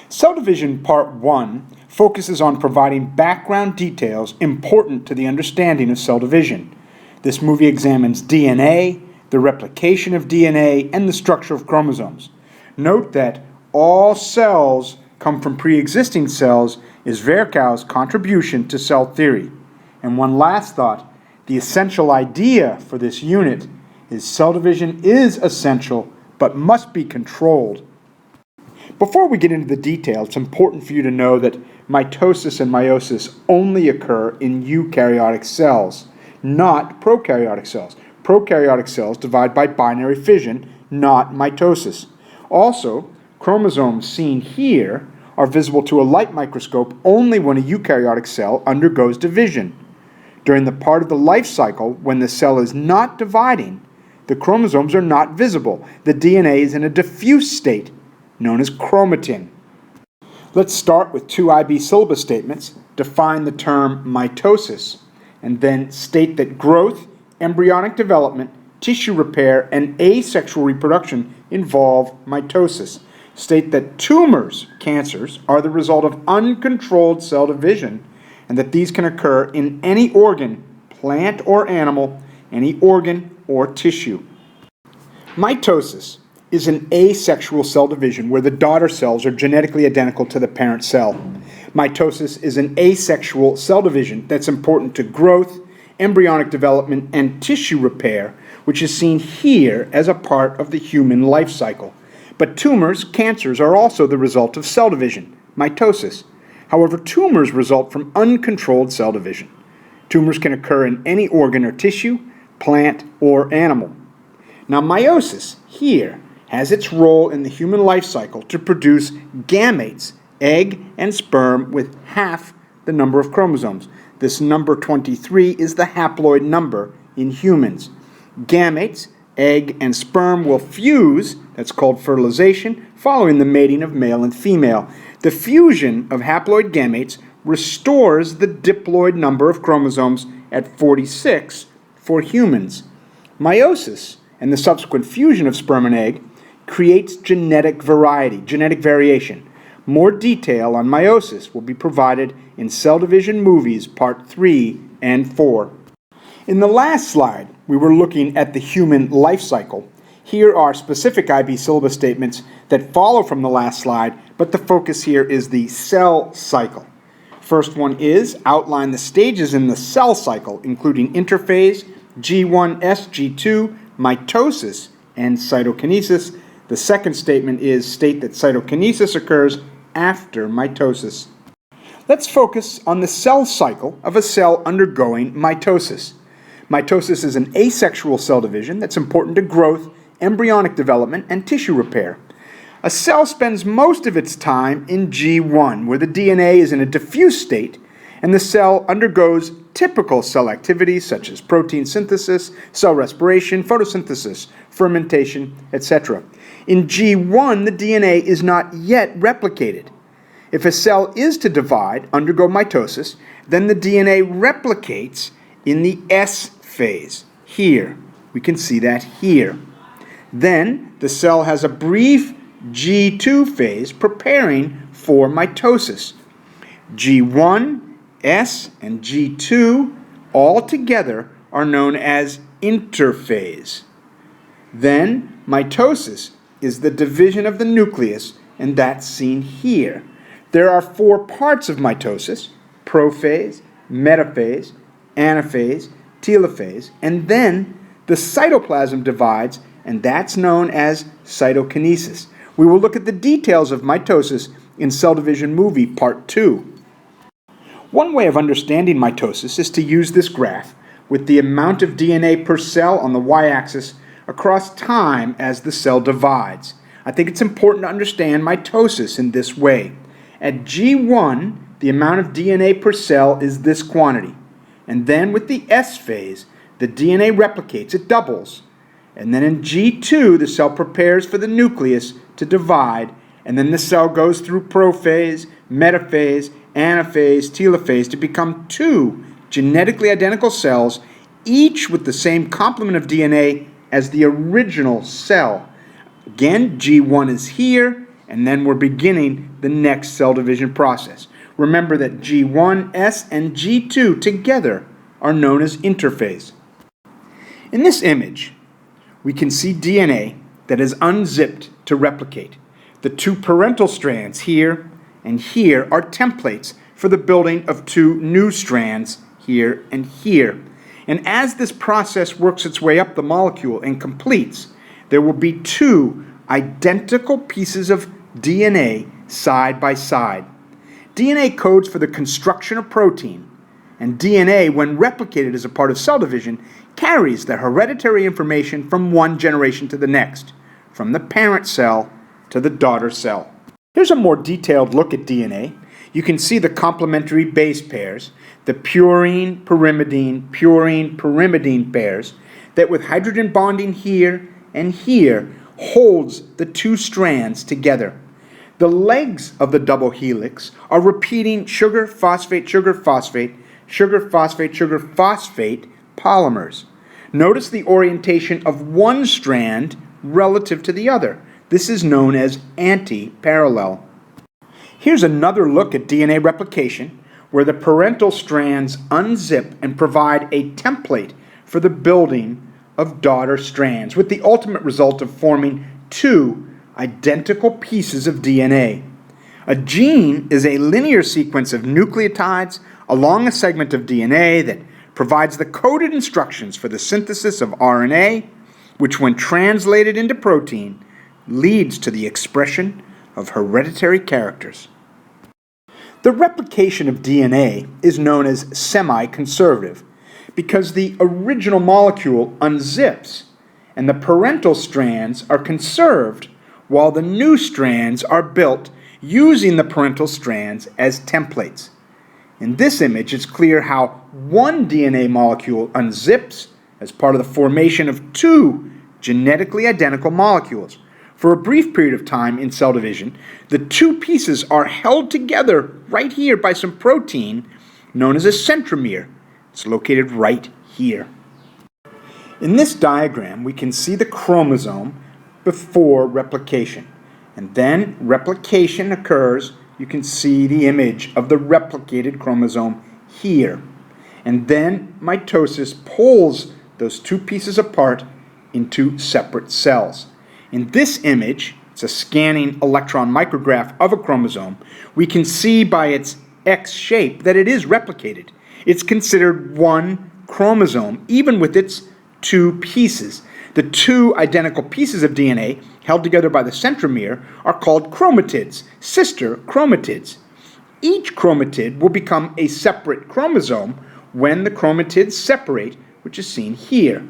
Cell Division Part 1 focuses on providing background details important to the understanding of cell division. This movie examines DNA, the replication of DNA, and the structure of chromosomes. Note that all cells come from pre-existing cells is Virchow's contribution to cell theory. And one last thought, the essential idea for this unit is cell division is essential but must be controlled. Before we get into the detail, it's important for you to know that mitosis and meiosis only occur in eukaryotic cells, not prokaryotic cells. Prokaryotic cells divide by binary fission, not mitosis. Also, chromosomes seen here are visible to a light microscope only when a eukaryotic cell undergoes division. During the part of the life cycle when the cell is not dividing, the chromosomes are not visible. The DNA is in a diffuse state, known as chromatin. Let's start with two IB syllabus statements, define the term mitosis, and then state that growth, embryonic development, tissue repair, and asexual reproduction involve mitosis. State that tumors, cancers, are the result of uncontrolled cell division, and that these can occur in any organ, plant or animal, any organ or tissue. Mitosis is an asexual cell division where the daughter cells are genetically identical to the parent cell. Mitosis is an asexual cell division that's important to growth, embryonic development, and tissue repair, which is seen here as a part of the human life cycle. But tumors, cancers, are also the result of cell division, mitosis. However, tumors result from uncontrolled cell division. Tumors can occur in any organ or tissue, plant or animal. Now, meiosis here has its role in the human life cycle to produce gametes, egg and sperm, with half the number of chromosomes. This number 23 is the haploid number in humans. Gametes, egg and sperm, will fuse, that's called fertilization, following the mating of male and female. The fusion of haploid gametes restores the diploid number of chromosomes at 46 for humans. Meiosis and the subsequent fusion of sperm and egg creates genetic variety, genetic variation. More detail on meiosis will be provided in Cell Division Movies Part 3 and 4. In the last slide, we were looking at the human life cycle. Here are specific IB syllabus statements that follow from the last slide, but the focus here is the cell cycle. First one is outline the stages in the cell cycle, including interphase, G1S, G2, mitosis, and cytokinesis. The second statement is state that cytokinesis occurs after mitosis. Let's focus on the cell cycle of a cell undergoing mitosis. Mitosis is an asexual cell division that's important to growth, embryonic development, and tissue repair. A cell spends most of its time in G1, where the DNA is in a diffuse state, and the cell undergoes typical cell activities such as protein synthesis, cell respiration, photosynthesis, fermentation, etc. In G1, the DNA is not yet replicated. If a cell is to divide, undergo mitosis, then the DNA replicates in the S phase. Here, we can see that here. Then, the cell has a brief G2 phase preparing for mitosis. G1, S, and G2 all together are known as interphase. Then, mitosis is the division of the nucleus, and that's seen here. There are four parts of mitosis: prophase, metaphase, anaphase, telophase, and then the cytoplasm divides, and that's known as cytokinesis. We will look at the details of mitosis in Cell Division Movie Part 2. One way of understanding mitosis is to use this graph with the amount of DNA per cell on the y-axis across time as the cell divides. I think it's important to understand mitosis in this way. At G1, the amount of DNA per cell is this quantity. And then with the S phase, the DNA replicates, it doubles. And then in G2, the cell prepares for the nucleus to divide, and then the cell goes through prophase, metaphase, anaphase, telophase to become two genetically identical cells, each with the same complement of DNA as the original cell. Again, G1 is here, and then we're beginning the next cell division process. Remember that G1, S, and G2 together are known as interphase. In this image, we can see DNA that is unzipped to replicate. The two parental strands here and here are templates for the building of two new strands here and here. And as this process works its way up the molecule and completes, there will be two identical pieces of DNA side by side. DNA codes for the construction of protein, and DNA, when replicated as a part of cell division, carries the hereditary information from one generation to the next, from the parent cell to the daughter cell. Here's a more detailed look at DNA. You can see the complementary base pairs, the purine-pyrimidine pairs, that with hydrogen bonding here and here holds the two strands together. The legs of the double helix are repeating sugar-phosphate polymers. Notice the orientation of one strand relative to the other. This is known as anti-parallel. Here's another look at DNA replication, where the parental strands unzip and provide a template for the building of daughter strands, with the ultimate result of forming two identical pieces of DNA. A gene is a linear sequence of nucleotides along a segment of DNA that provides the coded instructions for the synthesis of RNA, which when translated into protein leads to the expression of hereditary characters. The replication of DNA is known as semi-conservative because the original molecule unzips and the parental strands are conserved while the new strands are built using the parental strands as templates. In this image, it's clear how one DNA molecule unzips as part of the formation of two genetically identical molecules. For a brief period of time in cell division, the two pieces are held together right here by some protein known as a centromere. It's located right here. In this diagram, we can see the chromosome before replication. And then replication occurs. You can see the image of the replicated chromosome here. And then mitosis pulls those two pieces apart into separate cells. In this image, it's a scanning electron micrograph of a chromosome. We can see by its X shape that it is replicated. It's considered one chromosome, even with its two pieces. The two identical pieces of DNA held together by the centromere are called chromatids, sister chromatids. Each chromatid will become a separate chromosome when the chromatids separate, which is seen here.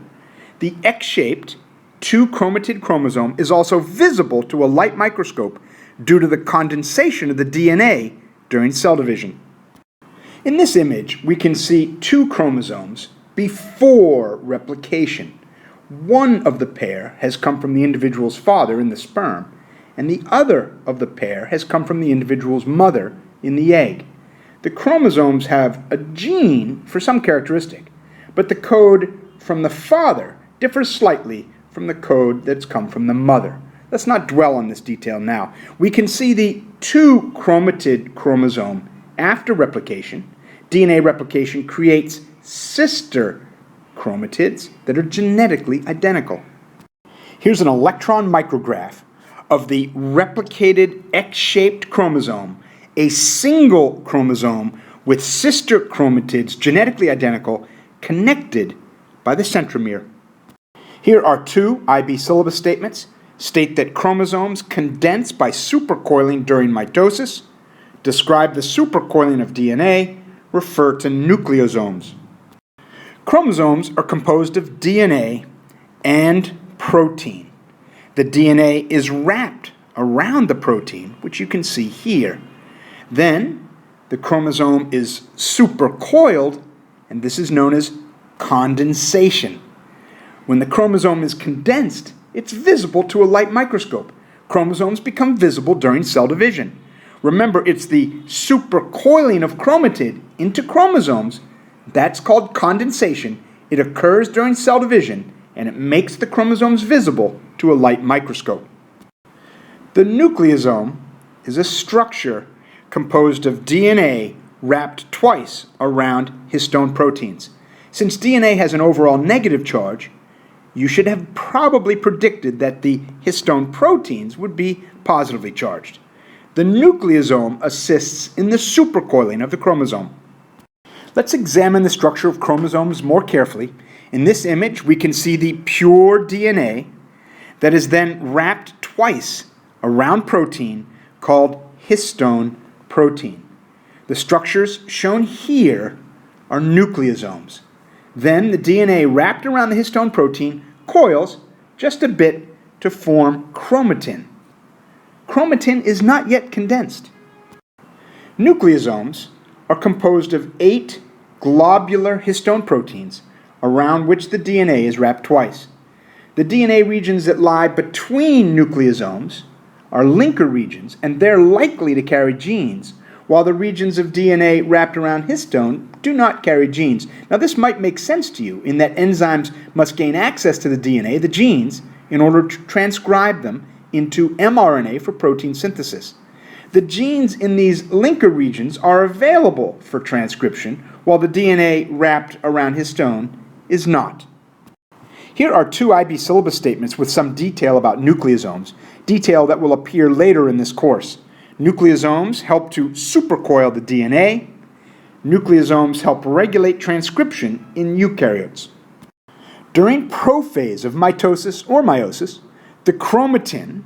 The X-shaped two-chromatid chromosome is also visible to a light microscope due to the condensation of the DNA during cell division. In this image, we can see two chromosomes before replication. One of the pair has come from the individual's father in the sperm, and the other of the pair has come from the individual's mother in the egg. The chromosomes have a gene for some characteristic, but the code from the father differs slightly from the code that's come from the mother. Let's not dwell on this detail now. We can see the two-chromatid chromosome after replication. DNA replication creates sister chromatids that are genetically identical. Here's an electron micrograph of the replicated X-shaped chromosome, a single chromosome with sister chromatids genetically identical connected by the centromere. Here are two IB syllabus statements. State that chromosomes condense by supercoiling during mitosis. Describe the supercoiling of DNA. Refer to nucleosomes. Chromosomes are composed of DNA and protein. The DNA is wrapped around the protein, which you can see here. Then the chromosome is supercoiled, and this is known as condensation. When the chromosome is condensed, it's visible to a light microscope. Chromosomes become visible during cell division. Remember, it's the supercoiling of chromatid into chromosomes. That's called condensation. It occurs during cell division, and it makes the chromosomes visible to a light microscope. The nucleosome is a structure composed of DNA wrapped twice around histone proteins. Since DNA has an overall negative charge, you should have probably predicted that the histone proteins would be positively charged. The nucleosome assists in the supercoiling of the chromosome. Let's examine the structure of chromosomes more carefully. In this image, we can see the pure DNA that is then wrapped twice around protein called histone protein. The structures shown here are nucleosomes. Then the DNA wrapped around the histone protein coils just a bit to form chromatin. Chromatin is not yet condensed. Nucleosomes are composed of 8 globular histone proteins around which the DNA is wrapped twice. The DNA regions that lie between nucleosomes are linker regions, and they're likely to carry genes, while the regions of DNA wrapped around histone do not carry genes. Now, this might make sense to you in that enzymes must gain access to the DNA, the genes, in order to transcribe them into mRNA for protein synthesis. The genes in these linker regions are available for transcription, while the DNA wrapped around histone is not. Here are 2 IB syllabus statements with some detail about nucleosomes, detail that will appear later in this course. Nucleosomes help to supercoil the DNA. Nucleosomes help regulate transcription in eukaryotes. During prophase of mitosis or meiosis, the chromatin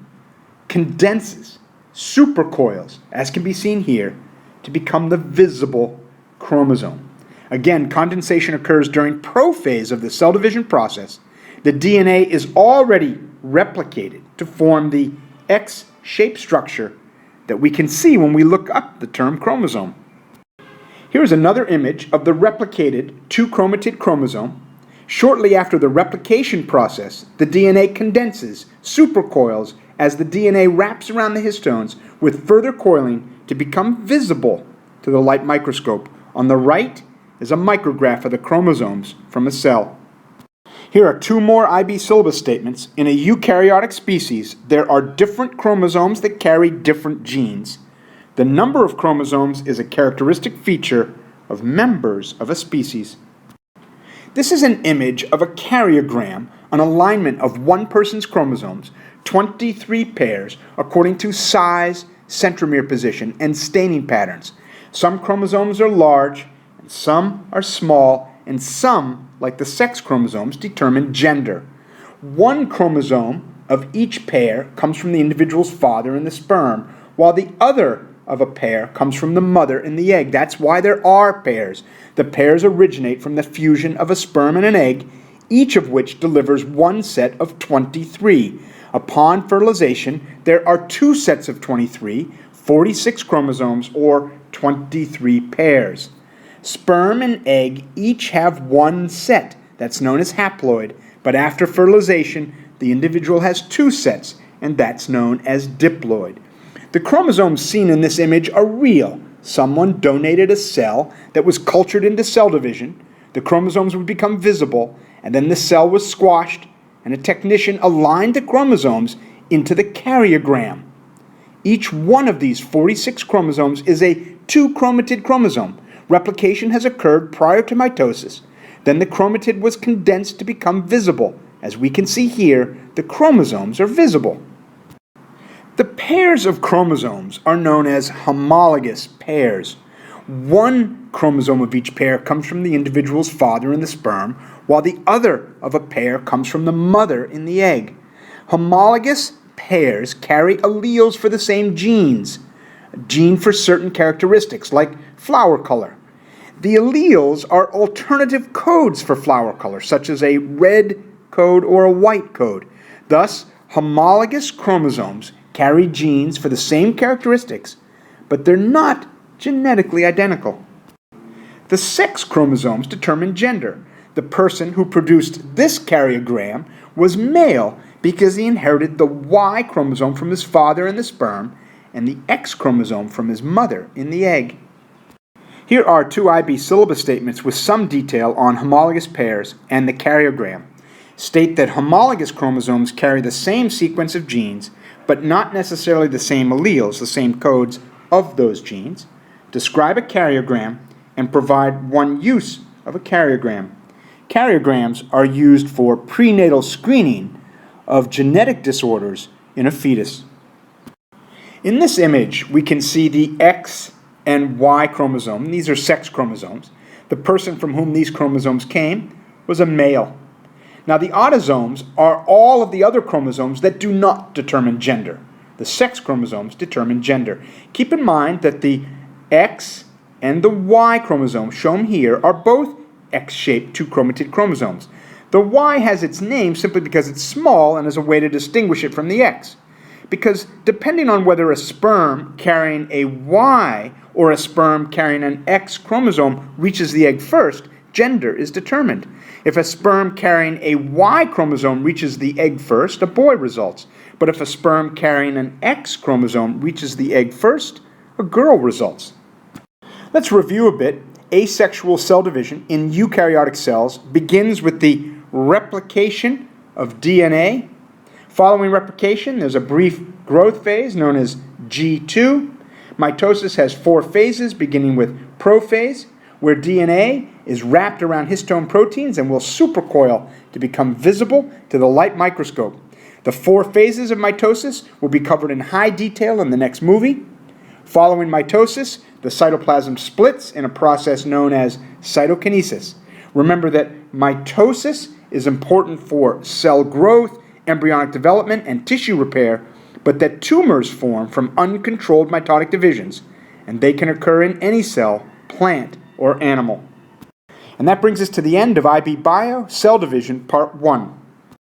condenses, supercoils, as can be seen here, to become the visible chromosome. Again, condensation occurs during prophase of the cell division process. The DNA is already replicated to form the X-shaped structure that we can see when we look up the term chromosome. Here's another image of the replicated two-chromatid chromosome. Shortly after the replication process, the DNA condenses, supercoils, as the DNA wraps around the histones with further coiling to become visible to the light microscope. On the right is a micrograph of the chromosomes from a cell. Here are 2 more IB syllabus statements. In a eukaryotic species, there are different chromosomes that carry different genes. The number of chromosomes is a characteristic feature of members of a species. This is an image of a karyogram, an alignment of one person's chromosomes, 23 pairs, according to size, centromere position, and staining patterns. Some chromosomes are large, and some are small, and some, like the sex chromosomes, determine gender. One chromosome of each pair comes from the individual's father in the sperm, while the other of a pair comes from the mother in the egg. That's why there are pairs. The pairs originate from the fusion of a sperm and an egg, each of which delivers one set of 23. Upon fertilization, there are 2 sets of 23, 46 chromosomes, or 23 pairs. Sperm and egg each have 1 set, that's known as haploid, but after fertilization, the individual has 2 sets, and that's known as diploid. The chromosomes seen in this image are real. Someone donated a cell that was cultured into cell division. The chromosomes would become visible, and then the cell was squashed, and a technician aligned the chromosomes into the karyogram. Each one of these 46 chromosomes is a two-chromatid chromosome. Replication has occurred prior to mitosis. Then the chromatid was condensed to become visible. As we can see here, the chromosomes are visible. The pairs of chromosomes are known as homologous pairs. One chromosome of each pair comes from the individual's father in the sperm, while the other of a pair comes from the mother in the egg. Homologous pairs carry alleles for the same genes, a gene for certain characteristics like flower color. The alleles are alternative codes for flower color, such as a red code or a white code. Thus, homologous chromosomes carry genes for the same characteristics, but they're not genetically identical. The sex chromosomes determine gender. The person who produced this karyogram was male because he inherited the Y chromosome from his father in the sperm and the X chromosome from his mother in the egg. Here are 2 IB syllabus statements with some detail on homologous pairs and the karyogram. State that homologous chromosomes carry the same sequence of genes, but not necessarily the same alleles, the same codes of those genes, describe a karyogram, and provide one use of a karyogram. Karyograms are used for prenatal screening of genetic disorders in a fetus. In this image, we can see the X and Y chromosome. These are sex chromosomes. The person from whom these chromosomes came was a male. Now, the autosomes are all of the other chromosomes that do not determine gender. The sex chromosomes determine gender. Keep in mind that the X and the Y chromosome shown here are both X-shaped two-chromatid chromosomes. The Y has its name simply because it's small and is a way to distinguish it from the X. Because depending on whether a sperm carrying a Y or a sperm carrying an X chromosome reaches the egg first, gender is determined. If a sperm carrying a Y chromosome reaches the egg first, a boy results. But if a sperm carrying an X chromosome reaches the egg first, a girl results. Let's review a bit. Asexual cell division in eukaryotic cells begins with the replication of DNA. Following replication, there's a brief growth phase known as G2. Mitosis has 4 phases, beginning with prophase, where DNA is wrapped around histone proteins and will supercoil to become visible to the light microscope. The 4 phases of mitosis will be covered in high detail in the next movie. Following mitosis, the cytoplasm splits in a process known as cytokinesis. Remember that mitosis is important for cell growth, embryonic development, and tissue repair, but that tumors form from uncontrolled mitotic divisions, and they can occur in any cell, plant, or animal. And that brings us to the end of IB Bio Cell Division Part 1.